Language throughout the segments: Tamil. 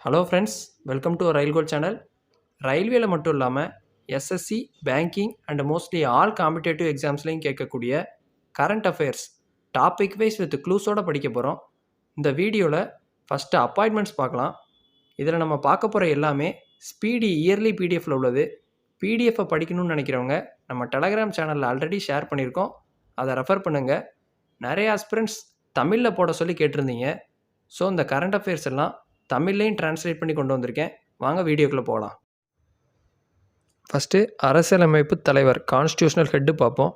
Hello friends, welcome to rail goal channel. ரயில்வேல மட்டும் இல்லாமல் SSC, banking and mostly all competitive எக்ஸாம்ஸ்லையும் கேட்கக்கூடிய current affairs topic wise with க்ளூஸோடு படிக்க போகிறோம். இந்த வீடியோவில் ஃபஸ்ட்டு அப்பாயின்மெண்ட்ஸ் பார்க்கலாம். இதில் நம்ம பார்க்க போகிற எல்லாமே ஸ்பீடி இயர்லி பிடிஎஃப்பில் உள்ளது. பிடிஎஃப்பை படிக்கணும்னு நினைக்கிறவங்க நம்ம டெலகிராம் சேனலில் ஆல்ரெடி ஷேர் பண்ணியிருக்கோம், அதை ரெஃபர் பண்ணுங்கள். நிறைய ஆஸ்பிரண்ட்ஸ் தமிழில் போட சொல்லி கேட்டிருந்தீங்க. ஸோ இந்த கரண்ட் அஃபேர்ஸ் எல்லாம் தமிழ்லையும் டிரான்ஸ்லேட் பண்ணி கொண்டு வந்திருக்கேன். வாங்க வீடியோக்குள்ளே போகலாம். ஃபஸ்ட்டு அரசியலமைப்பு தலைவர் கான்ஸ்டியூஷனல் ஹெட்டு பார்ப்போம்.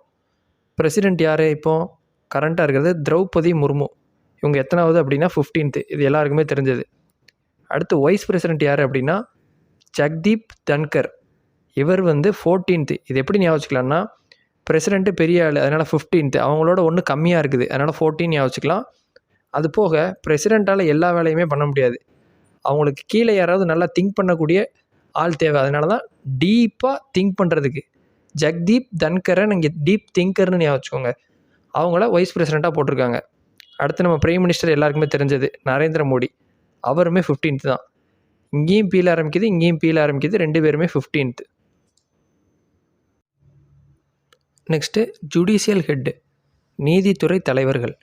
பிரசிடெண்ட் யார் இப்போ கரண்ட்டாக இருக்கிறது? திரௌபதி முர்மு. இவங்க எத்தனாவது அப்படின்னா 15th. இது எல்லாருக்குமே தெரிஞ்சது. அடுத்து வைஸ் பிரசிடெண்ட் யார் அப்படின்னா ஜக்தீப் தன்கர். இவர் 14th. இது எப்படி ஞாபகம் வச்சுக்கலாம்னா, பிரசிடெண்ட்டு பெரிய ஆள், அதனால் 15th. அவங்களோட ஒன்று கம்மியாக இருக்குது, அதனால் 14 ஞாபகம் வச்சுக்கலாம். அது போக பிரசிடெண்ட்டால் எல்லா வேலையுமே பண்ண முடியாது. அவங்களுக்கு கீழே யாராவது நல்லா திங்க் பண்ணக்கூடிய ஆள் தேவை. அதனால தான் டீப்பாக திங்க் பண்ணுறதுக்கு ஜக்தீப் தன்கரன், இங்கே டீப் திங்கர்னு ஞாபகம் வச்சுக்கோங்க. அவங்கள வைஸ் பிரசிடெண்ட்டாக போட்டிருக்காங்க. அடுத்து நம்ம பிரைம் மினிஸ்டர் எல்லாருக்குமே தெரிஞ்சது நரேந்திர மோடி. அவருமே 15th தான். இங்கேயும் பீல ஆரம்பிக்குது, இங்கேயும் பீல ஆரம்பிக்குது, ரெண்டு பேருமே 15th. நெக்ஸ்ட்டு ஜுடிஷியல் ஹெட்டு, நீதித்துறை தலைவர்கள்.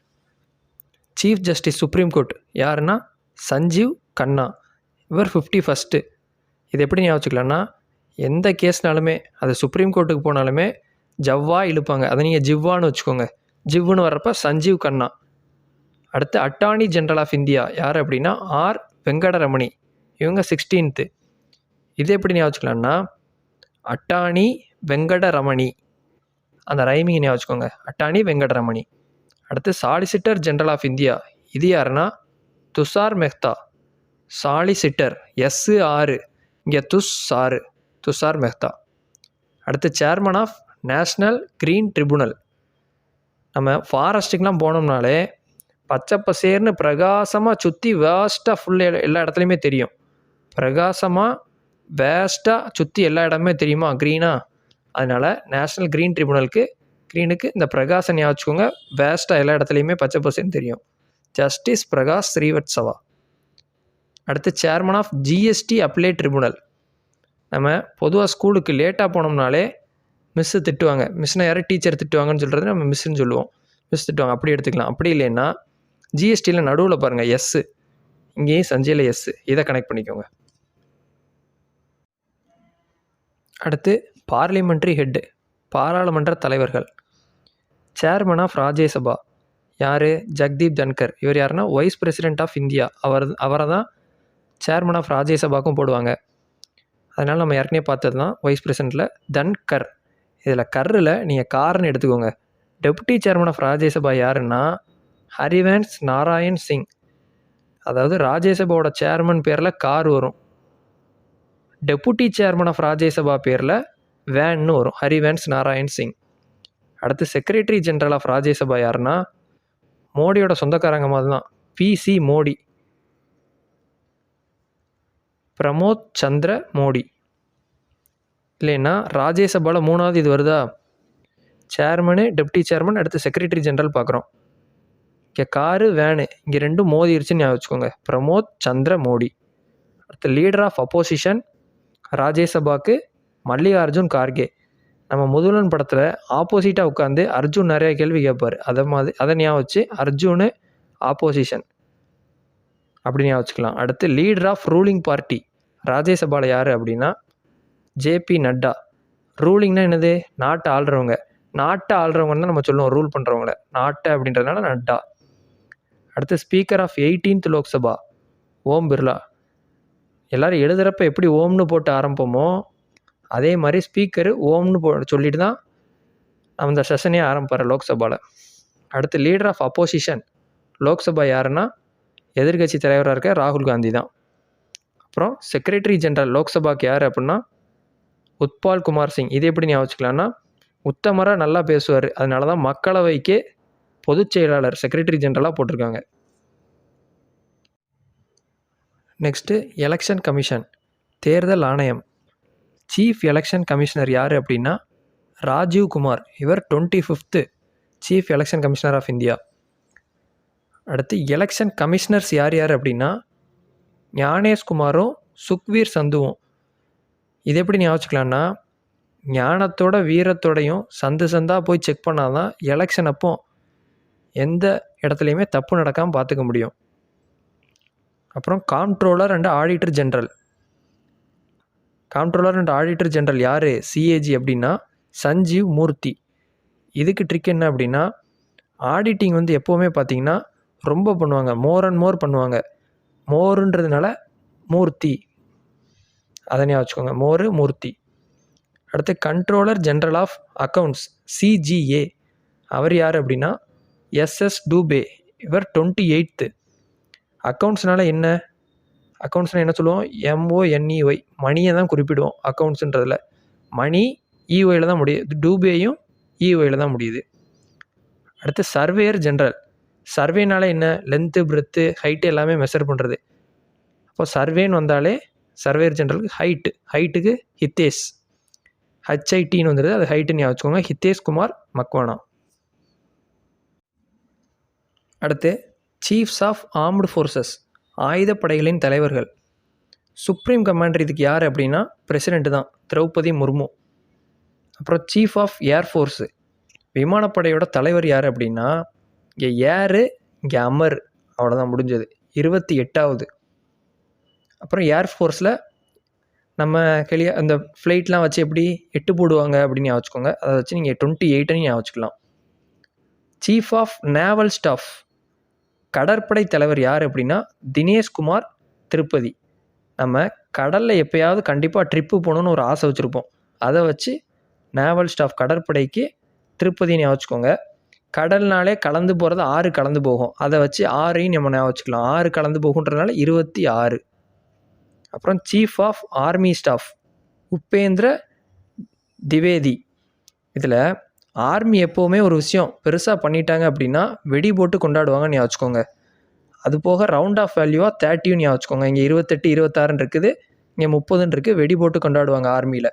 சீஃப் ஜஸ்டிஸ் சுப்ரீம் கோர்ட் யாருன்னா சஞ்சீவ் கண்ணா. இவர் 51st. இது எப்படி ஞாபகம் வச்சுக்கலாம்னா, எந்த கேஸ்னாலுமே அது சுப்ரீம் கோர்ட்டுக்கு போனாலுமே ஜவ்வா இழுப்பாங்க. அதை நீங்கள் ஜிவ்வான்னு வச்சுக்கோங்க. ஜிவ்வுன்னு வர்றப்ப சஞ்சீவ் கண்ணா. அடுத்து அட்டார்னி ஜெனரல் ஆஃப் இந்தியா யார் அப்படின்னா ஆர் வெங்கடரமணி. இவங்க 16th. இது எப்படி ஞாபகம் வச்சுக்கலாம்னா, அட்டார்னி வெங்கடரமணி, அந்த ரைமிங் ஞாபகம் வச்சுக்கோங்க, அட்டார்னி வெங்கடரமணி. அடுத்து சாலிசிட்டர் ஜெனரல் ஆஃப் இந்தியா, இது யாருன்னா துஷார் மெஹ்தா. சாலிசிட்டர் S6, இங்கே துஷார் மெஹ்தா. அடுத்து chairman of National Green Tribunal. நம்ம ஃபாரஸ்ட்டுக்கெலாம் போனோம்னாலே பச்சை பசேர்னு பிரகாசமாக சுற்றி வேஸ்ட்டாக ஃபுல்லாக எல்லா இடத்துலையுமே தெரியும். பிரகாசமாக வேஸ்ட்டாக சுற்றி எல்லா இடமே தெரியுமா, க்ரீனாக. அதனால் நேஷ்னல் க்ரீன் ட்ரிபுனலுக்கு க்ரீனுக்கு இந்த பிரகாசம் ஞாபகம் வச்சுக்கோங்க. வேஸ்ட்டாக எல்லா இடத்துலையுமே பச்சை பசேன்னு தெரியும். ஜஸ்டிஸ் பிரகாஷ் ஸ்ரீவத்சவா. அடுத்து சேர்மன் ஆஃப் ஜிஎஸ்டி அப்ளேட் ட்ரிபுனல். நம்ம பொதுவாக ஸ்கூலுக்கு லேட்டாக போனோம்னாலே மிஸ்ஸு திட்டுவாங்க. மிஸ்னா யாரும் டீச்சர் திட்டுவாங்கன்னு சொல்கிறது நம்ம மிஸ்ஸுன்னு சொல்லுவோம். மிஸ் திட்டுவாங்க, அப்படி எடுத்துக்கலாம். அப்படி இல்லைன்னா ஜிஎஸ்டியில் நடுவில் பாருங்கள் எஸ், இங்கேயும் சஞ்சயில் எஸ், இதை கனெக்ட் பண்ணிக்கோங்க. அடுத்து பார்லிமெண்ட்ரி ஹெட்டு, பாராளுமன்ற தலைவர்கள். சேர்மன் ஆஃப் ராஜ்யசபா யார்? ஜக்தீப் தன்கர். இவர் யாருன்னா வைஸ் பிரசிடெண்ட் ஆஃப் இந்தியா. அவரை தான் சேர்மன் ஆஃப் ராஜ்யசபாக்கும் போடுவாங்க. அதனால் நம்ம ஏற்கனவே பார்த்தது தான் வைஸ் பிரசிடெண்ட்டில் தன்கர். இதில் கர்ரில் நீங்கள் கார்னு எடுத்துக்கோங்க. டெப்யூட்டி சேர்மன் ஆஃப் ராஜ்யசபா யாருன்னா ஹரிவன்ஸ் நாராயண் சிங். அதாவது ராஜ்யசபாவோட சேர்மன் பேரில் கார் வரும், டெப்யூட்டி சேர்மன் ஆஃப் ராஜ்யசபா பேரில் வேன்னு வரும், ஹரிவன்ஸ் நாராயண் சிங். அடுத்து செக்ரட்டரி ஜெனரல் ஆஃப் ராஜ்யசபா யாருன்னா மோடியோட சொந்தக்காரங்க மாதிரி தான், PC மோடி, பிரமோத் சந்திர மோடி. இல்லைன்னா ராஜ்யசபாவில் 3வது இது வருதா, சேர்மனு டெப்டி சேர்மன், அடுத்து செக்ரட்டரி ஜெனரல் பார்க்குறோம். இங்கே காரு வேனு இங்கே ரெண்டும் மோதிருச்சுன்னு ஞாபகம் வச்சுக்கோங்க, பிரமோத் சந்திர மோடி. அடுத்து லீடர் ஆஃப் அப்போசிஷன் ராஜ்யசபாவுக்கு மல்லிகார்ஜுன் கார்கே. நம்ம முதல்வன் படத்தில் ஆப்போசிட்டாக உட்காந்து அர்ஜுன் நிறைய கேள்வி கேட்பார். அதை ஞாபகம் வச்சு அர்ஜுனு ஆப்போசிஷன் அப்படி ஞாபகம் வச்சுக்கலாம். அடுத்து லீடர் ஆஃப் ரூலிங் பார்ட்டி ராஜ்யசபாவில் யார் அப்படின்னா JP நட்டா. ரூலிங்னா என்னது? நாட்டை ஆள்றவங்க. நாட்டை ஆள்றவங்கன்னு தான் நம்ம சொல்லுவோம், ரூல் பண்ணுறவங்கள. நாட்டை அப்படின்றதுனால நட்டா. அடுத்து speaker of 18th Lok Sabha Om Birla. எல்லோரும் எழுதுகிறப்ப எப்படி ஓம்னு போட்டு ஆரம்பிப்போமோ அதே மாதிரி ஸ்பீக்கரு ஓம்னு சொல்லிட்டு தான் நம்ம இந்த செஷனே ஆரம்பிப்பார் லோக்சபாவில். அடுத்து லீடர் ஆஃப் அப்போசிஷன் லோக்சபா யாருன்னா எதிர்கட்சி தலைவராக இருக்க ராகுல் காந்தி தான். அப்புறம் செக்ரட்டரி ஜெனரல் லோக்சபாக்கு யார் அப்படின்னா உத்பால் குமார் சிங். இது எப்படி ஞாபகம் வச்சுக்கலாம்னா உத்தமராக நல்லா பேசுவார், அதனால தான் மக்களவைக்கே பொதுச் செயலாளர் செக்ரட்டரி ஜெனரலாக போட்டிருக்காங்க. நெக்ஸ்ட்டு எலெக்ஷன் கமிஷன், தேர்தல் ஆணையம். சீஃப் எலெக்ஷன் கமிஷனர் யார் அப்படின்னா ராஜீவ் குமார். இவர் 25th chief election commissioner of India. அடுத்து எலெக்ஷன் கமிஷனர்ஸ் யார் யார் அப்படின்னா ஞானேஷ்குமாரும் சுக்வீர் சந்துவும். இது எப்படி ஞாபகம் வச்சுக்கலான்னா, ஞானத்தோட வீரத்தோடையும் சந்து சந்தாக போய் செக் பண்ணால் தான் எலெக்ஷன் அப்போ எந்த இடத்துலையுமே தப்பு நடக்காமல் பார்த்துக்க முடியும். அப்புறம் comptroller and auditor general. Comptroller and auditor general யார்? சிஏஜி அப்படின்னா சஞ்சீவ் மூர்த்தி. இதுக்கு ட்ரிக் என்ன அப்படின்னா, ஆடிட்டிங் எப்போவுமே பார்த்திங்கன்னா ரொம்ப பண்ணுவாங்க, மோர் அண்ட் மோர் பண்ணுவாங்க. மோருன்றதுனால மூர்த்தி, அதனே வச்சுக்கோங்க, மூர்த்தி. அடுத்து controller general of accounts CGA. அவர் யார் அப்படின்னா எஸ்எஸ் டூபே. இவர் 28th. அக்கௌண்ட்ஸ்னால என்ன? அக்கௌண்ட்ஸ்னால் என்ன சொல்லுவோம்? MONEY, மணியை தான் குறிப்பிடுவோம் அக்கௌண்ட்ஸுன்றதில். மணி இஒயில் தான் முடியுது, டூபேயும் இஒயில் தான் முடியுது. அடுத்து சர்வேயர் ஜென்ரல். சர்வேனால என்ன? லென்த்து, பிரெத்து, ஹைட்டு எல்லாமே மெஷர் பண்ணுறது. அப்போ சர்வேன்னு வந்தாலே சர்வேயர் ஜென்ரலுக்கு ஹைட்டுக்கு ஹித்தேஷ், HITன்னு வந்துடுது, அது ஹைட்டுன்னு ஞாபகம் வச்சுக்கோங்க. ஹித்தேஷ் குமார் மக்வானா. அடுத்து சீஃப்ஸ் ஆஃப் ஆர்ம்டு ஃபோர்ஸஸ், ஆயுதப்படைகளின் தலைவர்கள். சுப்ரீம் கமாண்டர் இதுக்கு யார் அப்படின்னா பிரசிடெண்ட்டு தான், திரௌபதி முர்மு. அப்புறம் சீஃப் ஆஃப் ஏர்ஃபோர்ஸு, விமானப்படையோட தலைவர் யார் அப்படின்னா இங்கே ஏரு, இங்கே அமர், அவ்வளோதான் முடிஞ்சது. 28வது. அப்புறம் ஏர்ஃபோர்ஸில் நம்ம அந்த ஃப்ளைட்லாம் வச்சு எப்படி 8 போடுவாங்க அப்படின்னு ஞாபகம் வச்சுக்கோங்க. அதை வச்சு நீங்கள் 28ன்னு ஞாபகம் வச்சுக்கலாம். சீஃப் ஆஃப் நேவல் ஸ்டாஃப், கடற்படை தலைவர் யார் அப்படின்னா தினேஷ்குமார் திருப்பதி. நம்ம கடலில் எப்போயாவது கண்டிப்பாக ட்ரிப்பு போகணுன்னு ஒரு ஆசை வச்சுருப்போம். அதை வச்சு நேவல் ஸ்டாஃப் கடற்படைக்கு திருப்பதின்னு ஞாபகம் வச்சுக்கோங்க. கடல்னாலே கலந்து போகிறது 6 கலந்து போகும், அதை வச்சு 6ஐயும் நம்ம ஞாபகம் வச்சுக்கலாம். 6 கலந்து போகுன்றதுனால 26. அப்புறம் chief of army staff Upendra Dwivedi. இதில் ஆர்மி எப்போவுமே ஒரு விஷயம் பெருசாக பண்ணிட்டாங்க அப்படின்னா வெடி போட்டு கொண்டாடுவாங்கன்னு ஞாபகம் வச்சுக்கோங்க. அது போக ரவுண்ட் ஆஃப் வேல்யூவாக 30ன்னு ஞாபகம் வச்சுக்கோங்க. இங்கே 28, 26 இருக்குது, இங்கே 30 இருக்குது. வெடி போட்டு கொண்டாடுவாங்க ஆர்மியில்.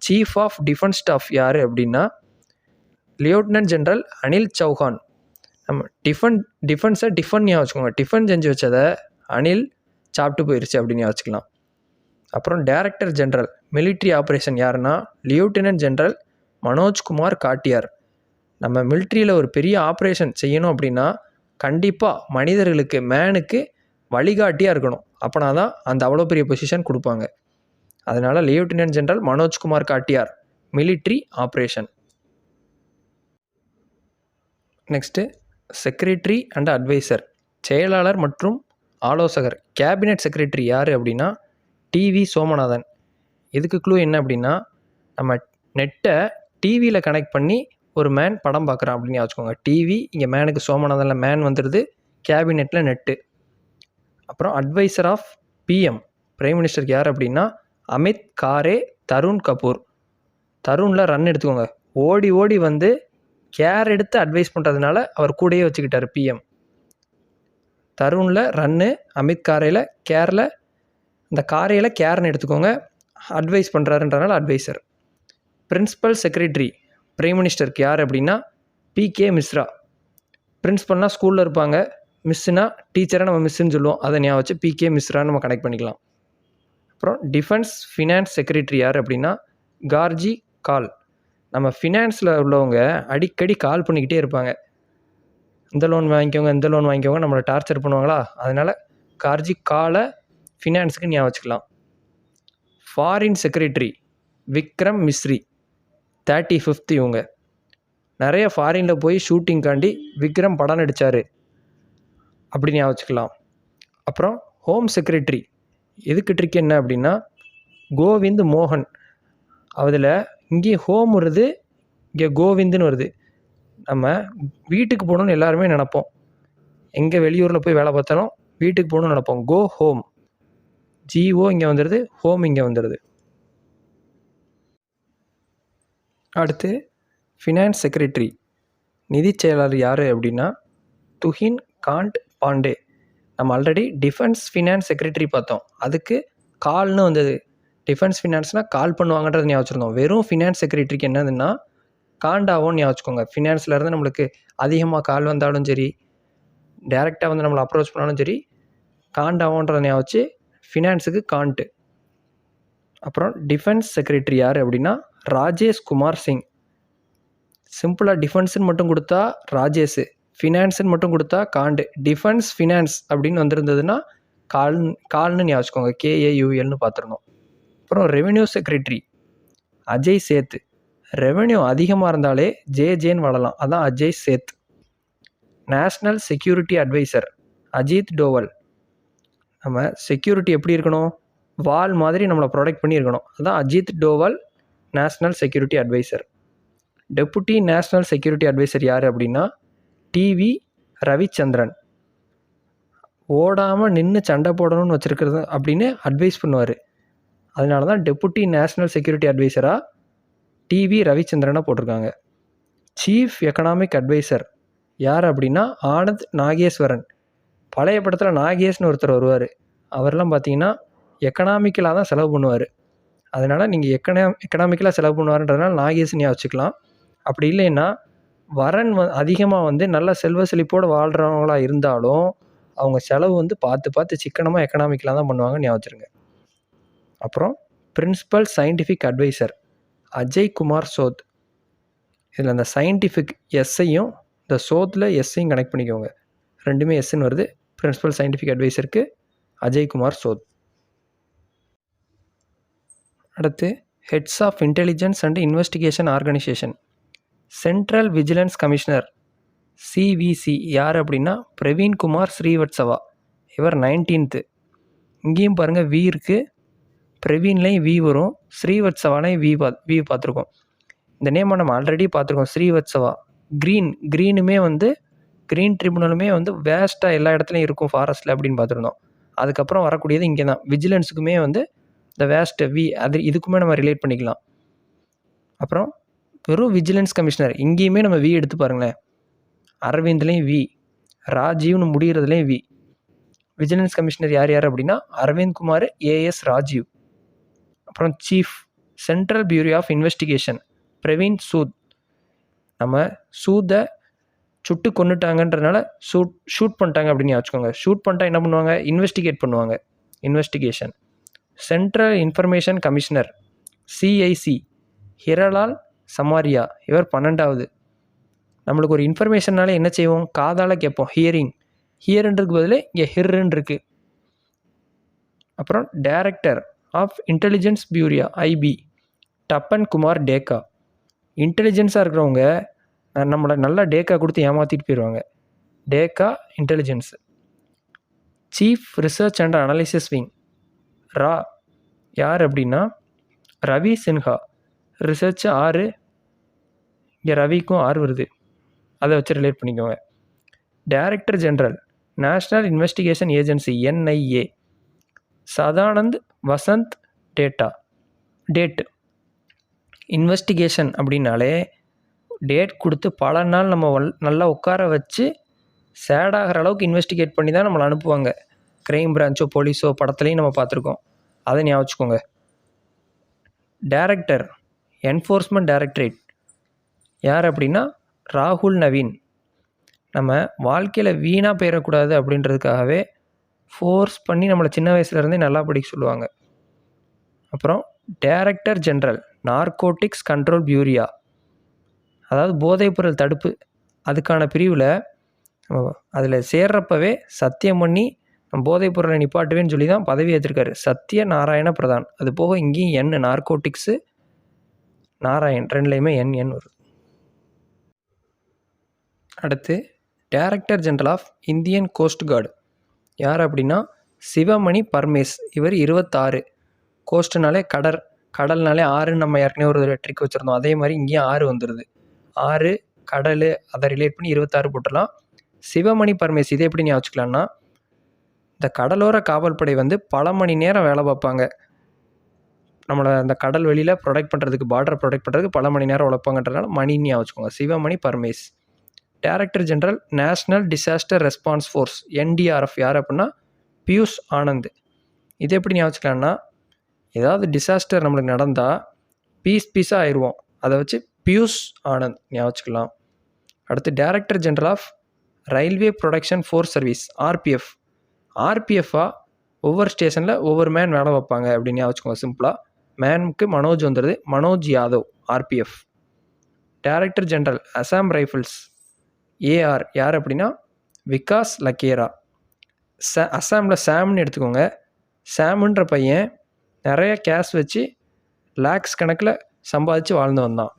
சீஃப் ஆஃப் டிஃபென்ஸ் ஸ்டாஃப் யார் அப்படின்னா லெஃப்டினன்ட் ஜென்ரல் அனில் சௌஹான். நம்ம டிஃபென்ஸை ஞாபகம் வச்சுக்கோங்க. டிஃபன் செஞ்சு வச்சதை அனில் சாப்பிட்டு போயிடுச்சு அப்படின்னு வச்சுக்கலாம். அப்புறம் டைரக்டர் ஜென்ரல் மிலிட்ரி ஆப்ரேஷன் யாருன்னா லெஃப்டினன்ட் ஜென்ரல் மனோஜ்குமார் காட்டியார். நம்ம மிலிட்ரியில் ஒரு பெரிய ஆப்ரேஷன் செய்யணும் அப்படின்னா கண்டிப்பாக மனிதர்களுக்கு, மேனுக்கு வழிகாட்டியாக இருக்கணும். அப்போனா தான் அந்த அவ்வளோ பெரிய பொசிஷன் கொடுப்பாங்க. அதனால் lieutenant general Manoj Kumar Katiyar, military operation. Next secretary and advisor, செயலாளர் மற்றும் ஆலோசகர். கேபினெட் செக்ரட்டரி யார் அப்படின்னா டிவி சோமநாதன். இதுக்கு க்ளூ என்ன அப்படின்னா நம்ம நெட்டை டிவியில் கனெக்ட் பண்ணி ஒரு மேன் படம் பார்க்குறான் அப்படின்னு வச்சுக்கோங்க. டிவி இங்கே மேனுக்கு சோமநாதனில் மேன் வந்துடுது, கேபினெட்டில் நெட்டு. அப்புறம் அட்வைசர் ஆஃப் பிஎம், பிரைம் மினிஸ்டருக்கு யார் அப்படின்னா அமித் காரே தருண் கபூர். தருணில் ரன் எடுத்துக்கோங்க, ஓடி ஓடி வந்து கேர் எடுத்து அட்வைஸ் பண்ணுறதுனால அவர் கூடயே வச்சுக்கிட்டார் பிஎம். தருணில் ரன்னு, அமித் காரையில் கேரில், இந்த காரையில் கேர்னு எடுத்துக்கோங்க, அட்வைஸ் பண்ணுறாருன்றனால அட்வைசர். பிரின்சிபல் செக்ரட்டரி பிரைம் மினிஸ்டருக்கு யார் அப்படின்னா PK மிஸ்ரா. பிரின்சிபல்னால் ஸ்கூலில் இருப்பாங்க, மிஸ்ஸுனா டீச்சரை நம்ம மிஸ்ஸுன்னு சொல்லுவோம், அதை ஞாபகம் வச்சு PK மிஸ்ரான்னு நம்ம கனெக்ட் பண்ணிக்கலாம். அப்புறம் டிஃபென்ஸ் ஃபினான்ஸ் செக்ரட்டரி யார் அப்படின்னா கார்ஜி கால். நம்ம ஃபினான்ஸில் உள்ளவங்க அடிக்கடி கால் பண்ணிக்கிட்டே இருப்பாங்க. இந்த லோன் வாங்கிக்கோங்க நம்மளை டார்ச்சர் பண்ணுவாங்களா, அதனால் கார்ஜி காலை ஃபினான்ஸுக்கு ஞாபகம் வச்சுக்கலாம். Foreign secretary Vikram Misri, 35th இவங்க. நிறைய ஃபாரினில் போய் ஷூட்டிங்காண்டி விக்ரம் படம் நடித்தார் அப்படின்னு ஞாபகம் வச்சுக்கலாம். அப்புறம் ஹோம் செக்ரட்டரி, எதுக்கு ட்ரிக் என்ன அப்படின்னா கோவிந்த் மோகன். அதில் இங்கே ஹோம் வருது, இங்கே கோவிந்துன்னு வருது. நம்ம வீட்டுக்கு போகணுன்னு எல்லாருமே நினப்போம், எங்கே வெளியூரில் போய் வேலை பார்த்தாலும் வீட்டுக்கு போகணுன்னு நினப்போம். கோ ஹோம், GO இங்கே வந்துடுது, ஹோம் இங்கே வந்துடுது. அடுத்து ஃபினான்ஸ் செக்ரட்டரி நிதி செயலாளர் யார் அப்படின்னா துஹின் காண்ட் பாண்டே. நம்ம ஆல்ரெடி டிஃபென்ஸ் ஃபினான்ஸ் செக்ரட்டரி பார்த்தோம், அதுக்கு கால்னு வந்தது. டிஃபென்ஸ் ஃபினான்ஸ்னால் கால் பண்ணுவாங்கன்றது ஞாபகம் வச்சுருந்தோம். வெறும் ஃபினான்ஸ் செக்ரட்டரிக்கு என்னதுன்னா காண்டாவோன்னு ஞாபகம் வச்சுக்கோங்க. ஃபினான்ஸ்லேருந்து நம்மளுக்கு அதிகமாக கால் வந்தாலும் சரி, டேரெக்டாக வந்து நம்மளை அப்ரோச் பண்ணாலும் சரி, காண்டாவோன்றதை ஞாபகம் வச்சு ஃபினான்ஸுக்கு காண்ட். அப்புறம் டிஃபென்ஸ் செக்ரட்டரி யார் அப்படின்னா ராஜேஷ் குமார் சிங். சிம்பிளாக டிஃபென்ஸுன்னு மட்டும் கொடுத்தா ராஜேஷ், ஃபினான்ஸுன்னு மட்டும் கொடுத்தா காண்டு. டிஃபென்ஸ் ஃபினான்ஸ் அப்படின்னு வந்திருந்ததுன்னா கால்னு ஞாபகம் KAULனு பார்த்துருந்தோம். அப்புறம் revenue secretary Ajay Seth. Revenue அதிகமாக இருந்தாலே ஜேன்னு வரலாம், அதான் Ajay Seth. National security advisor Ajit Doval. நம்ம செக்யூரிட்டி எப்படி இருக்கணும், வால் மாதிரி நம்மளை ப்ரொடெக்ட் பண்ணி இருக்கணும், அதான் Ajit Doval national security adviser. Deputy national security adviser யார் அப்படின்னா TV ரவிச்சந்திரன். ஓடாமல் நின்று சண்டை போடணும்னு வச்சுருக்கிறது அப்படின்னு அட்வைஸ் பண்ணுவார். அதனால தான் டெப்புட்டி நேஷ்னல் செக்யூரிட்டி அட்வைசராக TV ரவிச்சந்திரனை போட்டிருக்காங்க. சீஃப் எக்கனாமிக் அட்வைசர் யார் அப்படின்னா ஆனந்த் நாகேஸ்வரன். பழைய படத்தில் நாகேஷ்னு ஒருத்தர் வருவார். அவரெல்லாம் பார்த்தீங்கன்னா எக்கனாமிக்கலாக தான் செலவு பண்ணுவார். அதனால் நீங்கள் எக்கனாமிக்கலாக செலவு பண்ணுவார்ன்றதுனால நாகேஷ்னு வச்சுக்கலாம். அப்படி இல்லைன்னா வரன் அதிகமாக நல்ல செல்வ செழிப்போடு வாழ்கிறவங்களா இருந்தாலும் அவங்க செலவு பார்த்து சிக்கனமாக எக்கனாமிக்கலாக தான் பண்ணுவாங்கன்னு ஞாபகம் வச்சுருங்க. அப்புறம் principal scientific advisor Ajay Kumar Sood. இதில் அந்த சயின்டிஃபிக் எஸ்ஸையும் இந்த சோத்தில் எஸ்ஸையும் கனெக்ட் பண்ணிக்கோங்க, ரெண்டுமே எஸ்ன்னு வருது. பிரின்சிபல் சயின்டிஃபிக் அட்வைசருக்கு அஜய் குமார் சோத். அடுத்து heads of intelligence and investigation organisation. Central vigilance commissioner CVC யார் அப்படின்னா பிரவீன்குமார் ஸ்ரீவத்சவா. இவர் 19th. இங்கேயும் பாருங்கள் வி இருக்குது, பிரவீன்லேயும் வி வரும், ஸ்ரீவத்சவாலையும் வி பார்த்துருக்கோம். இந்த நேமை நம்ம ஆல்ரெடி பார்த்துருக்கோம். ஸ்ரீவத்சவா க்ரீனுமே க்ரீன் ட்ரிபுனலுமே வேஸ்ட்டாக எல்லா இடத்துலையும் இருக்கும் ஃபாரஸ்ட்டில் அப்படின்னு பார்த்துருந்தோம். அதுக்கப்புறம் வரக்கூடியது இங்கே தான். விஜிலன்ஸுக்குமே இந்த வேஸ்ட் வி அது இதுக்குமே நம்ம ரிலேட் பண்ணிக்கலாம். அப்புறம் வெறும் விஜிலன்ஸ் கமிஷனர் இங்கேயுமே நம்ம வி எடுத்து பாருங்களேன். அரவிந்த்லேயும் வி, ராஜீவ்னு முடிகிறதுலேயும் வி. விஜிலன்ஸ் கமிஷனர் யார் அப்படின்னா அரவிந்த் குமார் AS ராஜீவ். அப்புறம் chief central bureau of investigation Praveen Sood. நம்ம சூதை சுட்டு கொண்டுட்டாங்கன்றனால ஷூட் பண்ணிட்டாங்க அப்படின்னு வச்சுக்கோங்க. ஷூட் பண்ணிட்டா என்ன பண்ணுவாங்க, இன்வெஸ்டிகேட் பண்ணுவாங்க, investigation. Central information commissioner CIC Heeralal Samariya. இவர் 12வது. நம்மளுக்கு ஒரு இன்ஃபர்மேஷன்னாலே என்ன செய்வோம், காதால் கேட்போம், ஹியர்ன்றதுக்கு பதில் இங்கே ஹிர்ன்னு இருக்குது. அப்புறம் director of intelligence bureau IB Tapan Kumar Deka. இன்டெலிஜென்ஸாக இருக்கிறவங்க நம்மளை நல்லா டேக்கா கொடுத்து ஏமாற்றிட்டு போயிடுவாங்க. டேக்கா intelligence. Chief research and analysis wing ரா யார் அப்படின்னா ரவி சின்ஹா. ரிசர்ச் 6, இங்கே ரவிக்கும் 6 வருது, அதை வச்சு ரிலேட் பண்ணிக்கோங்க. Director general national investigation agency NIA Sadanand Vasanth date. Investigation அப்படின்னாலே டேட் கொடுத்து பல நாள் நம்ம நல்லா உட்கார வச்சு சேடாகிற அளவுக்கு இன்வெஸ்டிகேட் பண்ணி தான் நம்மளை அனுப்புவாங்க. க்ரைம் பிரான்ச்சோ போலீஸோ படத்துலையும் நம்ம பார்த்துருக்கோம், அதை ஞாபகம் வச்சுக்கோங்க. டைரக்டர் என்ஃபோர்ஸ்மெண்ட் டைரக்டரேட் யார் அப்படின்னா ராகுல் நவீன். நம்ம வாழ்க்கையில் வீணாக போயிடக்கூடாது அப்படின்றதுக்காகவே ஃபோர்ஸ் பண்ணி நம்மளை சின்ன வயசுலேருந்தே நல்லா படிக்க சொல்லுவாங்க. அப்புறம் director general narcotics control bureau, அதாவது போதைப்பொருள் தடுப்பு, அதுக்கான பிரிவில் அதில் சேர்றப்பவே சத்தியம் பண்ணி போதைப்பொருளை நிப்பாட்டுவேன்னு சொல்லி தான் பதவி ஏற்றிருக்காரு சத்ய நாராயண பிரதான். அது போக இங்கேயும் நார்கோட்டிக்ஸு நாராயண் ரெண்டுலேயுமே என் வரும். அடுத்து director general of Indian Coast Guard யார் அப்படின்னா சிவமணி பர்மேஸ். இவர் 26. கோஸ்ட்னாலே கடல்னாலே 6 நம்ம ஏற்கனவே ஒரு ட்ரிக் வச்சுருந்தோம், அதே மாதிரி இங்கேயும் 6 வந்துடுது. 6 கடல் அதை ரிலேட் பண்ணி 26 போட்டுடலாம். சிவமணி பர்மேஸ் இதை எப்படி ஞாபகம் வச்சுக்கலாம்னா இந்த கடலோர காவல்படை பல மணி நேரம் வேலை பார்ப்பாங்க. நம்மளை அந்த கடல் வெளியில் ப்ரொடெக்ட் பண்ணுறதுக்கு, பார்டரை ப்ரொடெக்ட் பண்ணுறதுக்கு பல மணி நேரம் உழைப்பாங்கன்றதுனால மணின்னு ஞாபகம் வச்சுக்கோங்க. Sivamani Parmesh. Director general national disaster response force NDRF யார் அப்படின்னா பியூஷ் ஆனந்த். இது எப்படி ஞாபகம் வச்சுக்கலாம்னா ஏதாவது டிசாஸ்டர் நம்மளுக்கு நடந்தால் பீஸாக ஆயிடுவோம், அதை வச்சு பியூஷ் ஆனந்த் ஞாபகம் வச்சுக்கலாம். அடுத்து director general of railway production force service RPF. RPF-ஆ ஒவ்வொரு ஸ்டேஷனில் ஒவ்வொரு மேன் வேலை வைப்பாங்க அப்படின்னு ஞாபகம் சிம்பிளாக. மேனுக்கு மனோஜ் வந்துடுது, Manoj Yadav RPF. Director general Assam rifles AR யார் அப்படின்னா விகாஸ் லக்கேரா. அசாமில் சாம்னு எடுத்துக்கோங்க. சாமுன்ற பையன் நிறைய கேஷ் வச்சு லேக்ஸ் கணக்கில் சம்பாதிச்சு வாழ்ந்து வந்தான்.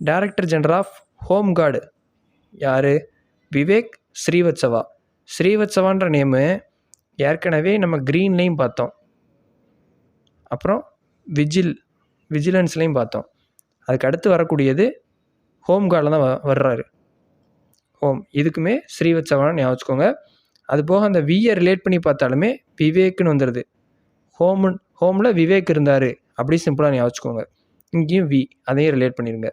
Director general of home guard யார்? விவேக் ஸ்ரீவத்சவா. ஸ்ரீவத்சவான்ற நேமு ஏற்கனவே நம்ம க்ரீன்லேயும் பார்த்தோம், அப்புறம் விஜிலன்ஸ்லேயும் பார்த்தோம். அதுக்கு அடுத்து வரக்கூடியது ஹோம் கார்டில் தான் வர்றாரு. இதுக்குமே ஸ்ரீவத்சவான்னு ஞாபகம் வச்சுக்கோங்க. அது போக அந்த வியை ரிலேட் பண்ணி பார்த்தாலுமே விவேக்குன்னு வந்துடுது. ஹோமில் விவேக் இருந்தார் அப்படி சிம்பிளாக ஞாபகம் வச்சுக்கோங்க. இங்கேயும் அதையும் ரிலேட் பண்ணிடுங்க.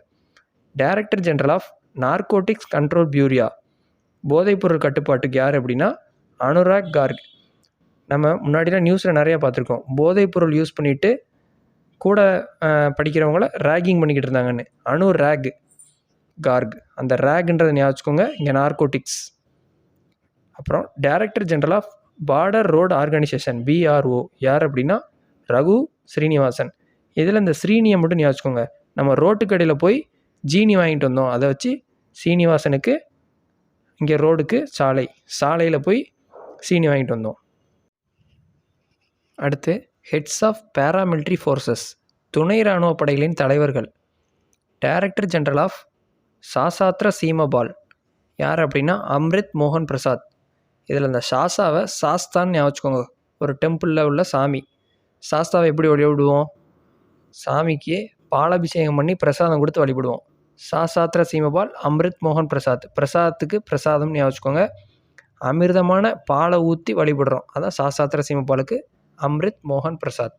Director general of narcotics control bureau போதைப்பொருள் கட்டுப்பாட்டுக்கு யார் அப்படின்னா அனுராக் கார்க். நம்ம முன்னாடிலாம் நியூஸில் நிறையா பார்த்துருக்கோம், போதைப்பொருள் யூஸ் பண்ணிவிட்டு கூட படிக்கிறவங்கள ரேகிங் பண்ணிக்கிட்டு இருந்தாங்கன்னு. அனுராக் கார்க், அந்த ரேக்ன்றதை ஞாபகம் வச்சுக்கோங்க. இங்கே நார்கோட்டிக்ஸ். அப்புறம் director general of border road organisation BRO யார் அப்படின்னா ரகு ஸ்ரீனிவாசன். இதில் இந்த ஸ்ரீனியை மட்டும் ஞாபகம் வச்சுக்கோங்க. நம்ம ரோட்டுக்கு அடியில் போய் ஜீனி வாங்கிட்டு வந்தோம், அதை வச்சு சீனிவாசனுக்கு இங்கே ரோடுக்கு சாலையில் போய் சீனி வாங்கிட்டு வந்தோம். அடுத்து ஹெட்ஸ் ஆஃப் பேராமிலிட்ரி ஃபோர்ஸஸ் துணை இராணுவ படைகளின் தலைவர்கள். டைரக்டர் ஜெனரல் ஆஃப் சாசாத்ர சீமபால் யார் அப்படின்னா அம்ரித் மோகன் பிரசாத். இதில் இந்த சாசாவை சாஸ்தான்னு ஞாபகம் வச்சுக்கோங்க, ஒரு டெம்பிளில் உள்ள சாமி. சாஸ்தாவை எப்படி வழிபடுவோம்? சாமிக்கு பாலாபிஷேகம் பண்ணி பிரசாதம் கொடுத்து வழிபடுவோம். சாசாத்ர சீமபால் அம்ரித் மோகன் பிரசாத். பிரசாதத்துக்கு பிரசாதம் ஞாபகம் வச்சுக்கோங்க. அமிர்தமான பாலை ஊற்றி வழிபடுறோம், அதான் சாசாத்ர சீமபாலுக்கு அம்ரித் மோகன் Prasad.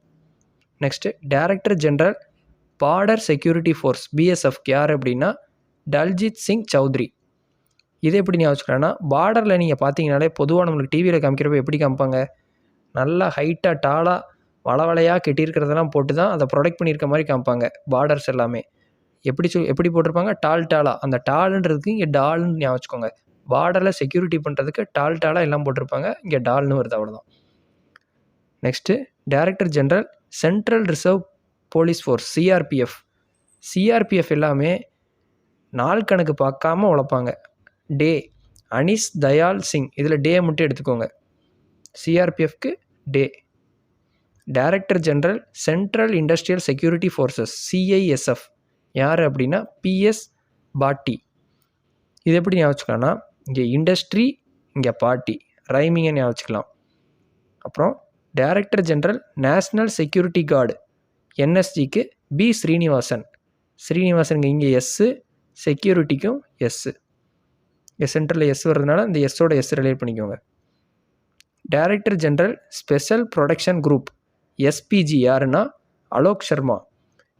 Next director general border security force BSF யார் அப்படின்னா டல்ஜித் சிங் சௌத்ரி. இது எப்படி ஞாபகம் வச்சுக்கிறேன்னா, பார்டரில் நீங்கள் பார்த்தீங்கனாலே பொதுவாக நம்மளுக்கு டிவியில் காமிக்கிறப்ப எப்படி காமிப்பாங்க, நல்லா ஹைட்டாக டாலாக வளவலையாக கெட்டியிருக்கிறதெல்லாம் போட்டு தான் அதை ப்ரொடெக்ட் பண்ணியிருக்க மாதிரி காமிப்பாங்க. பார்டர்ஸ் எல்லாமே எப்படி போட்டிருப்பாங்க, டாலாக. அந்த டாலுன்றதுக்கு இங்கே டால்னு ஞாபகம் வச்சுக்கோங்க. பார்டரில் செக்யூரிட்டி பண்ணுறதுக்கு டாலாக எல்லாம் போட்டிருப்பாங்க, இங்கே டால்னு வருது, அவ்வளோதான். Next director general central reserve police force CRPF. CRPF எல்லாமே நாள் கணக்கு பார்க்காம உழைப்பாங்க. டே அனிஸ் தயால் சிங், இதில் டே மட்டும் எடுத்துக்கோங்க. சிஆர்பிஎஃப்க்கு டே. Director general central industrial security forces CISF யார் அப்படின்னா பிஎஸ் பாட்டி. இது எப்படி ஞாபகம் வச்சுக்கலாம்னா, இங்கே இண்டஸ்ட்ரி இங்கே பார்ட்டி, ரைமிங்கை ஞாபகம் வச்சுக்கலாம். அப்புறம் director general national security guard என்எஸ்ஜிக்கு பி ஸ்ரீனிவாசன். ஸ்ரீனிவாசனுங்க இங்கே எஸ்ஸு, செக்யூரிட்டிக்கும் எஸ்ஸு. இங்கே சென்ட்ரலில் எஸ் வர்றதுனால இந்த எஸ்ஸோட எஸ் ரிலேட் பண்ணிக்கோங்க. Director general special protection group SPG யாருன்னா அலோக் சர்மா.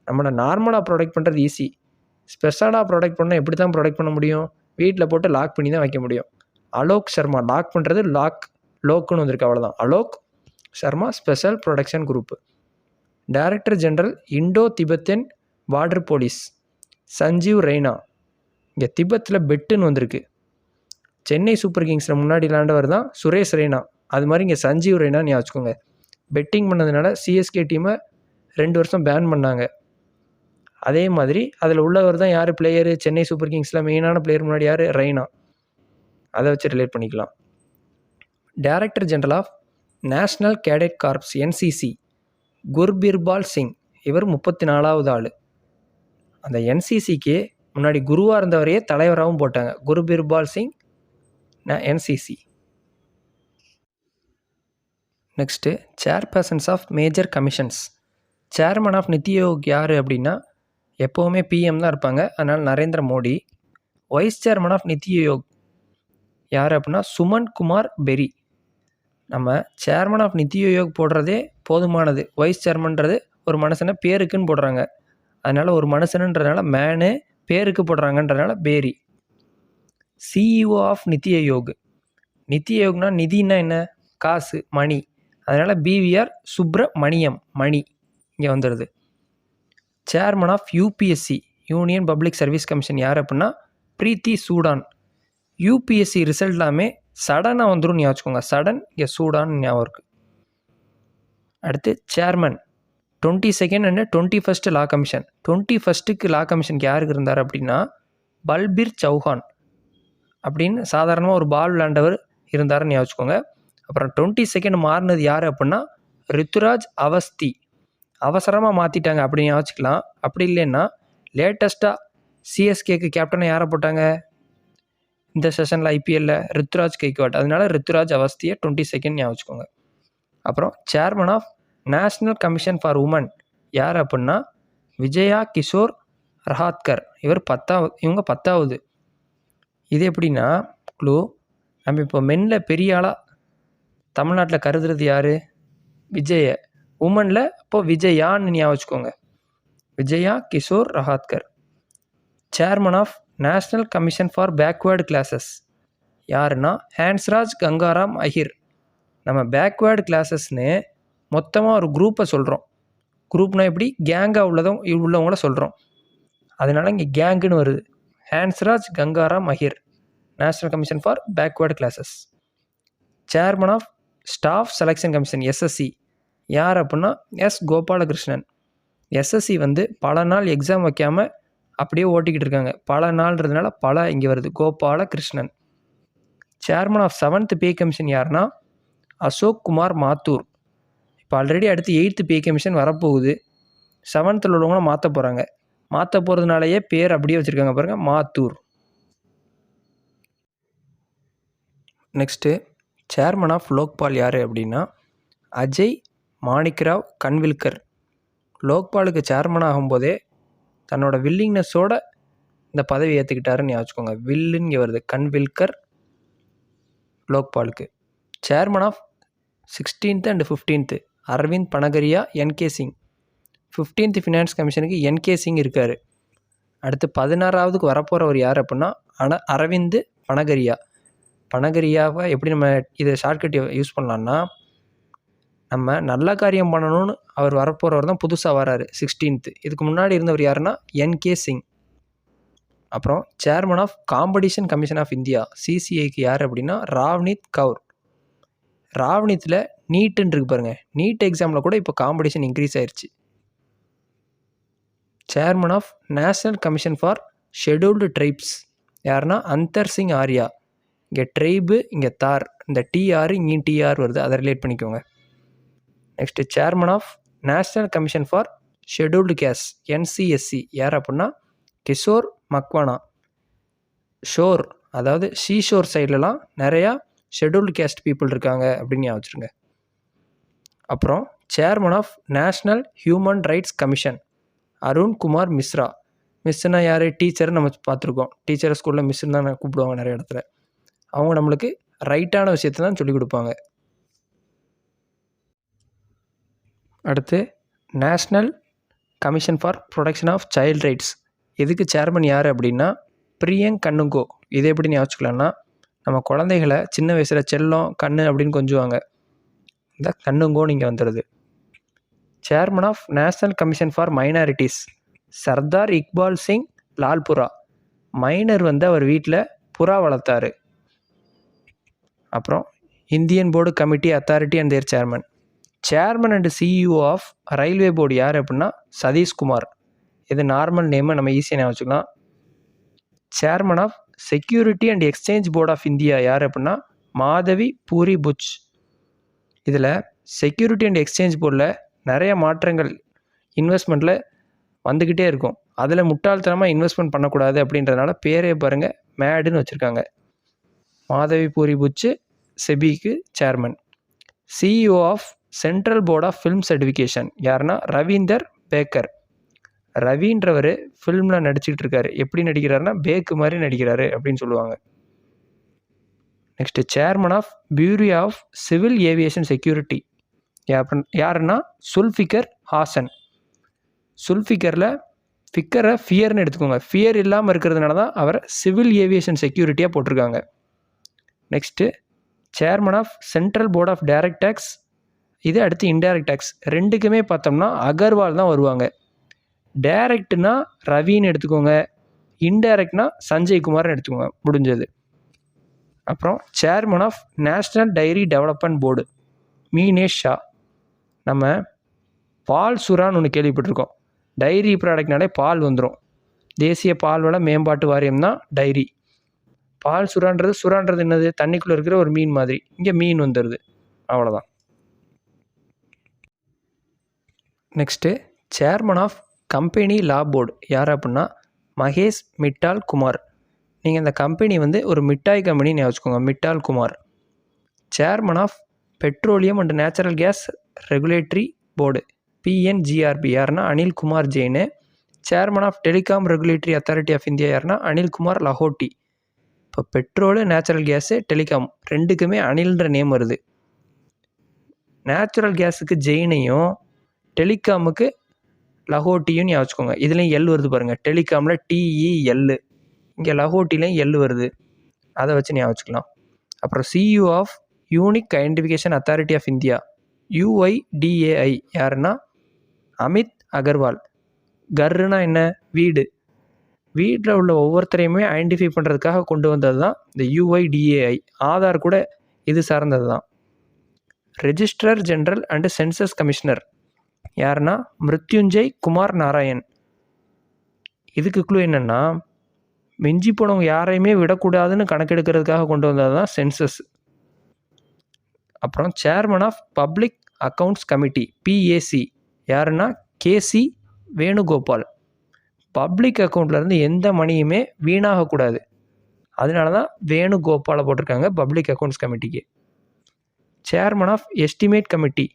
நம்மளை நார்மலாக ப்ரொடெக்ட் பண்ணுறது ஈஸி, ஸ்பெஷலாக ப்ரொடெக்ட் பண்ணால் எப்படி தான் ப்ரொடெக்ட் பண்ண முடியும்? வீட்டில் போட்டு லாக் பண்ணி தான் வைக்க முடியும். அலோக் சர்மா லாக் பண்ணுறது லோக்குன்னு வந்திருக்கு, அவ்வளோதான். Alok Sharma special production group. Director general Indo Tibetan border police Sanjeev Raina. இங்கே திபெத்தில் பெட்டுன்னு வந்திருக்கு. சென்னை சூப்பர் கிங்ஸில் முன்னாடி விளாண்டவர் தான் சுரேஷ் ரெய்னா, அது மாதிரி இங்கே சஞ்சீவ் ரெய்னா ஞாபகம் வச்சுக்கோங்க. பெட்டிங் பண்ணதுனால சிஎஸ்கே டீமை 2 வருஷம் பேன் பண்ணாங்க. அதே மாதிரி அதில் உள்ளவர் தான் யார் பிளேயரு, சென்னை சூப்பர் கிங்ஸில் மெயினான பிளேயர் முன்னாடி யார், ரெய்னா. அதை வச்சு ரிலேட் பண்ணிக்கலாம். Director general of national cadet corps NCC Gurbirpal Singh. இவர் 34வது ஆள். அந்த என்சிசிக்கு முன்னாடி குருவாக இருந்தவரையே தலைவராகவும் போட்டாங்க. Gurbirpal Singh NCC. Next chairpersons of major commissions. Chairman of NITI Aayog யார் அப்படின்னா எப்போவுமே பிஎம் தான் இருப்பாங்க, அதனால் Narendra Modi. Vice chairman of NITI Aayog யார் அப்படின்னா சுமன் குமார் பெரி. நம்ம சேர்மன் ஆஃப் நித்தி ஆயோக் போடுறதே போதுமானது. வைஸ் சேர்மன்றது ஒரு மனுஷனை பேருக்குன்னு போடுறாங்க, அதனால் ஒரு மனுஷனுன்றதுனால மேனு, பேருக்கு போடுறாங்கன்றதுனால பேரி. CEO of NITI Aayog. நித்தி ஆயோக்னா நிதினா என்ன, காசு, மணி, அதனால் பிவிஆர் சுப்ரமணியம், மணி இங்கே வந்துடுது. Chairman of UPSC union public service commission யார் அப்படின்னா பிரீத்தி சூடான். யூபிஎஸ்சி ரிசல்ட் எல்லாமே சடனாக வந்துடும் ஞாபகம் வச்சுக்கோங்க. சடன் இங்கே சூடான் ஞாபகம் இருக்குது. அடுத்து chairman 22nd and 21st law commission. 21st லா கமிஷனுக்கு யாருக்கு இருந்தார் அப்படின்னா பல்பீர் சௌஹான் அப்படின்னு சாதாரணமாக ஒரு பால் விளையாண்டவர் இருந்தாருன்னு யோசிச்சுக்கோங்க. அப்புறம் 22nd மாறினது யார் அப்படின்னா ரித்துராஜ் அவஸ்தி. அவசரமாக மாற்றிட்டாங்க அப்படின்னு யோசிச்சுக்கலாம். அப்படி இல்லைன்னா லேட்டஸ்ட்டாக சிஎஸ்கேக்கு கேப்டனை யாரை போட்டாங்க இந்த செஷனில் ஐபிஎல்லில் ரித்துராஜ் கெய்க்வாட். அதனால ரித்துராஜ் அவஸ்தியை 22nd யோசிச்சுக்கோங்க. அப்புறம் chairman of national commission for women யார் அப்படின்னா விஜயா கிஷோர் ரஹாத்கர். இவங்க 10வது. இது எப்படின்னா க்ளூ, நம்ம இப்போ மென்னில் பெரிய ஆளாக தமிழ்நாட்டில் கருதுறது யார் விஜய, உமனில் அப்போது விஜயான்னு ஞாபகம். Vijaya Kishore Rahatkar. Chairman of national commission for backward classes யாருன்னா ஹான்ஸ்ராஜ் கங்காராம் அஹிர். நம்ம பேக்வேர்டு கிளாஸஸ்னு மொத்தமாக ஒரு குரூப்பை சொல்கிறோம். குரூப்னால் எப்படி கேங்காக உள்ளவங்கள சொல்கிறோம். அதனால் இங்கே கேங்குன்னு வருது. Hansraj Gangaram Ahir, national commission for backward classes. Chairman of staff selection commission SSC யார் அப்படின்னா எஸ் கோபாலகிருஷ்ணன். எஸ்எஸ்சி பல நாள் எக்ஸாம் வைக்காமல் அப்படியே ஓட்டிக்கிட்டு இருக்காங்க. பல நாள்ன்றதுனால இங்கே வருது. Gopalakrishnan. Chairman of 7th pay commission யாருன்னா அசோக் குமார் மாத்தூர். இப்போ ஆல்ரெடி அடுத்து 8th பே கமிஷன் வரப்போகுது. 7th உள்ளவங்களும் மாற்ற போகிறாங்க. மாற்ற போகிறதுனாலேயே பேர் அப்படியே வச்சுருக்காங்க பாருங்கள், Mathur. Next chairman of Lokpal யார் அப்படின்னா அஜய் மாணிக்ராவ் கன்வில்கர். லோக்பாலுக்கு சேர்மன் ஆகும்போதே தன்னோட வில்லிங்னஸோட இந்த பதவி ஏற்றுக்கிட்டாருன்னு யோசிச்சுக்கோங்க. வில்லுன்னு வருது. கன்வில்கர் லோக்பாலுக்கு. Chairman of 16th and 15th Arvind Panagariya, NK Singh. 15th finance கமிஷனுக்கு என்கே சிங் இருக்கார். அடுத்து 16வதுக்கு வரப்போகிறவர் யார் அப்படின்னா அரவிந்த் பனகரியா. பனகரியாவை எப்படி நம்ம இதை ஷார்ட்கட் யூஸ் பண்ணலான்னா, நம்ம நல்ல காரியம் பண்ணணும்னு அவர் வரப்போகிறவர் தான் புதுசாக வராரு 16th. இதுக்கு முன்னாடி இருந்தவர் யாருன்னா என்கே சிங். அப்புறம் chairman of competition commission of India சிசிஐக்கு யார் அப்படின்னா ராவ்னீத் கவுர். ராவ்னீத்தில் நீட்டுன்னு இருக்கு பாருங்கள். நீட் எக்ஸாமில் கூட இப்போ காம்படிஷன் இன்க்ரீஸ் ஆயிடுச்சு. Chairman of national commission for scheduled tribes யாருன்னா அந்தர் சிங் ஆர்யா. இங்கே ட்ரைபு, இங்கே தார், இந்த டிஆர் இங்கேயும் டிஆர் வருது, அதை ரிலேட் பண்ணிக்கோங்க. Next chairman of national commission for scheduled caste NCSC யார் அப்படின்னா கிஷோர் மக்வானா. ஷோர் அதாவது ஷீஷோர் சைட்லலாம் நிறையா ஷெட்யூல்டு கேஸ்ட் பீப்புள் இருக்காங்க அப்படின்னு ஞாபகம். அப்புறம் chairman of national human rights commission Arun Kumar Mishra. மிஸ்னா யார்? டீச்சர். நம்ம பார்த்துருக்கோம், டீச்சரை ஸ்கூலில் மிஸ்ன்னு தான் கூப்பிடுவாங்க நிறைய இடத்துல. அவங்க நம்மளுக்கு ரைட்டான விஷயத்தை தான் சொல்லிக் கொடுப்பாங்க. அடுத்து national commission for protection of child rights. இதுக்கு சேர்மன் யார் அப்படின்னா பிரியங்க் கண்ணுங்கோ. இதை எப்படி ஞாபகிக்கலாம்னா, நம்ம குழந்தைகளை சின்ன வயசில் செல்லம் கண்ணு அப்படின்னு கொஞ்சுவாங்க. இந்த கண்ணுங்கோன்னு இங்கே வந்துடுது. Chairman of national commission for minorities Sardar Iqbal Singh Lalpura. Minor அவர் வீட்டில் புறா வளர்த்தாரு. அப்புறம் Indian board committee authority and their chairman. Chairman and CEO of railway board யார் அப்படின்னா சதீஷ்குமார். இது நார்மல் நேமை நம்ம ஈஸியாக வச்சுக்கலாம். Chairman of security and exchange board of India யார் அப்படின்னா மாதவி பூரி புச். இதில் செக்யூரிட்டி அண்ட் எக்ஸ்சேஞ்ச் போர்டில் நிறைய மாற்றங்கள் இன்வெஸ்ட்மெண்ட்டில் வந்துக்கிட்டே இருக்கும். அதில் முட்டாள்தனமாக இன்வெஸ்ட்மெண்ட் பண்ணக்கூடாது அப்படின்றதுனால பேரே பாருங்கள் மேடுன்னு வச்சுருக்காங்க. மாதவி பூரி புச்சு செபிக்கு chairman. CEO of central board of film certification யாருன்னா ரவீந்தர் பேக்கர். ரவின்றவர் ஃபிலிமில் நடிச்சுக்கிட்டு இருக்காரு. எப்படி நடிக்கிறாருன்னா பேக்கு மாதிரி நடிக்கிறாரு அப்படின்னு சொல்லுவாங்க. Next chairman of bureau of civil aviation security யாருன்னா சுல்ஃபிகர் ஹாசன். சுல்ஃபிகரில் ஃபிக்கரை ஃபியர்னு எடுத்துக்கோங்க. ஃபியர் இல்லாமல் இருக்கிறதுனால தான் அவரை சிவில் ஏவியேஷன் செக்யூரிட்டியாக போட்டிருக்காங்க. Next chairman of central board of direct taxes. இது அடுத்து இன்டைரக்ட் டேக்ஸ். ரெண்டுக்குமே பார்த்தோம்னா அகர்வால் தான் வருவாங்க. டைரக்ட்னா ரவின்னு எடுத்துக்கோங்க, இன்டைரக்ட்னா சஞ்சய் குமார்னு எடுத்துக்கோங்க, முடிஞ்சது. அப்புறம் chairman of national dairy development board Meenesh Shah. நம்ம பால் சுறான்னு ஒன்று கேள்விப்பட்டிருக்கோம். டைரி ப்ராடக்ட்னாலே பால் வந்துடும். தேசிய பால்வள மேம்பாட்டு வாரியம் தான் டைரி. பால் சுறான்றது என்னது? தண்ணிக்குள்ளே இருக்கிற ஒரு மீன் மாதிரி. இங்கே மீன் வந்துடுது, அவ்வளோதான். Next chairman of company law board யார் அப்படின்னா மகேஷ் மிட்டால் குமார். நீங்கள் இந்த கம்பெனி வந்து ஒரு மிட்டாய் கம்பெனின்னு வச்சுக்கோங்க, Mittal Kumar. Chairman of petroleum and natural gas regulatory board PNGRB யாருன்னா Anil Kumar Jain. Chairman of telecom regulatory authority of India யாருன்னா அனில் குமார் லஹோட்டி. இப்போ பெட்ரோலு, நேச்சுரல் கேஸு, டெலிகாம் ரெண்டுக்குமே அனில்ன்ற நேம் வருது. நேச்சுரல் கேஸுக்கு ஜெயினையும் டெலிகாமுக்கு லஹோட்டியும் ஞாபகம் வச்சுக்கோங்க. இதுலேயும் எல் வருது பாருங்கள். டெலிகாமில் TEL, இங்கே லஹோட்டிலையும் எல் வருது. அதை வச்சு ஞாபகம் வச்சுக்கலாம். அப்புறம் CEO of unique identification authority of India UIDAI யாருன்னா அமித் அகர்வால். கர்னா என்ன? வீடு. வீட்டில் உள்ள ஒவ்வொருத்தரையுமே ஐடென்டிஃபை பண்ணுறதுக்காக கொண்டு வந்தது தான் இந்த UIDAI. ஆதார் கூட இது சார்ந்தது தான். Registrar general and census commissioner யாருன்னா மிருத்யுஞ்சய் குமார் நாராயண். இதுக்கு க்ளூ என்னென்னா மிஞ்சி போனவங்க யாரையுமே விடக்கூடாதுன்னு கணக்கெடுக்கிறதுக்காக கொண்டு வந்தது தான் சென்சஸ். அப்புறம் chairman of public accounts committee PAC யாருன்னா KC வேணுகோபால். பப்ளிக் அக்கௌண்ட்லேருந்து எந்த மணியுமே வீணாகக்கூடாது, அதனால தான் வேணுகோபாலை போட்டிருக்காங்க பப்ளிக் அக்கௌண்ட்ஸ் கமிட்டிக்கு. சேர்மன் ஆஃப் எஸ்டிமேட் கமிட்டி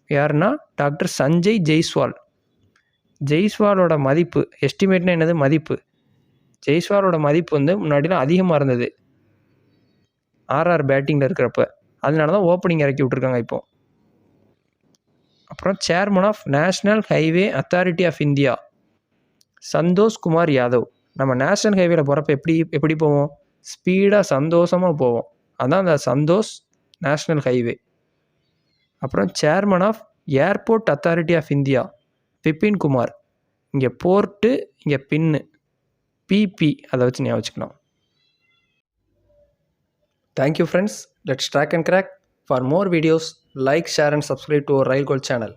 யாருன்னா டாக்டர் சஞ்சய் ஜெய்ஸ்வால். ஜெய்ஸ்வாலோட மதிப்பு, எஸ்டிமேட்னா என்னது? மதிப்பு. ஜெய்ஸ்வாலோட மதிப்பு வந்து முன்னாடிலாம் அதிகமாக இருந்தது RR பேட்டிங்கில் இருக்கிறப்ப, அதனால தான் ஓப்பனிங் இறக்கி விட்ருக்காங்க இப்போ. அப்புறம் chairman of national highway authority of India Santosh Kumar Yadav. நம்ம நேஷ்னல் ஹைவேல போகிறப்ப எப்படி போவோம்? ஸ்பீடாக சந்தோஷமாக போவோம், அதான் அந்த சந்தோஷ் நேஷ்னல் ஹைவே. அப்புறம் chairman of airport authority of India Vipin Kumar. இங்கே போர்ட்டு, இங்கே பின்னு, PP அதை வச்சு ஞாபகம் வச்சுக்கலாம். Thank you friends. Let's track and crack. For more videos like, share and subscribe to our rail goal channel.